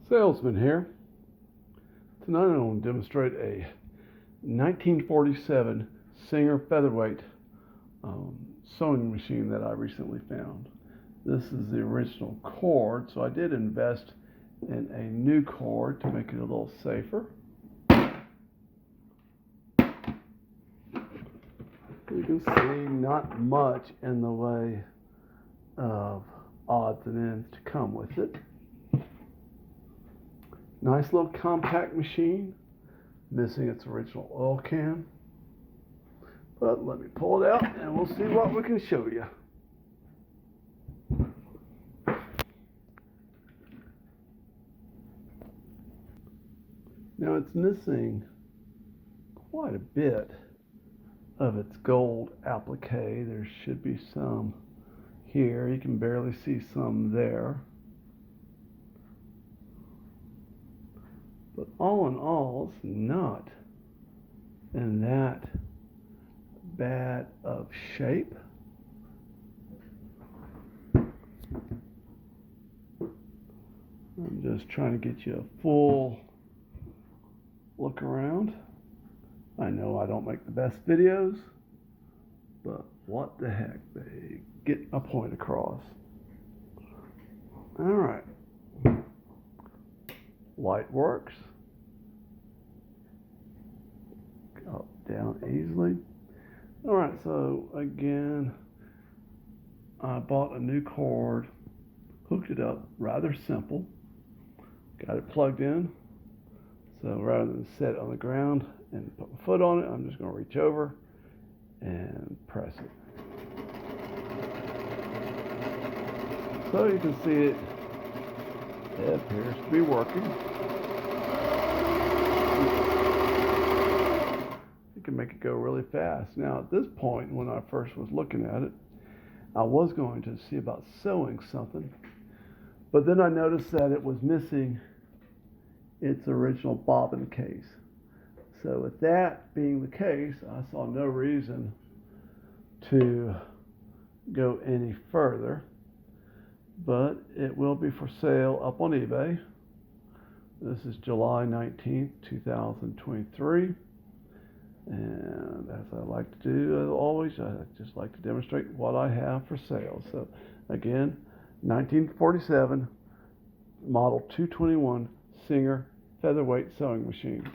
Salesman here. Tonight I'm going to demonstrate a 1947 Singer Featherweight sewing machine that I recently found. This is the original cord, so I did invest in a new cord to make it a little safer. You can see not much in the way of odds and ends to come with it. Nice little compact machine, missing its original oil can. But let me pull it out and we'll see what we can show you. Now it's missing quite a bit of its gold applique. There should be some here. You can barely see some there. But all in all, it's not in that bad of shape. I'm just trying to get you a full look around. I know I don't make the best videos, but what the heck, they get a point across. All right. Light works. Up, down easily. All right, so again, I bought a new cord, hooked it up, rather simple. Got it plugged in. So rather than set it on the ground and put my foot on it, I'm just going to reach over and press it. So you can see it. It appears to be working. You can make it go really fast. Now at this point, when I first was looking at it, I was going to see about sewing something, but then I noticed that it was missing its original bobbin case. So with that being the case, I saw no reason to go any further. But it will be for sale up on eBay. This is July 19th, 2023. And as I like to do, as always, I just like to demonstrate what I have for sale. So again, 1947 model 221 Singer Featherweight sewing machine.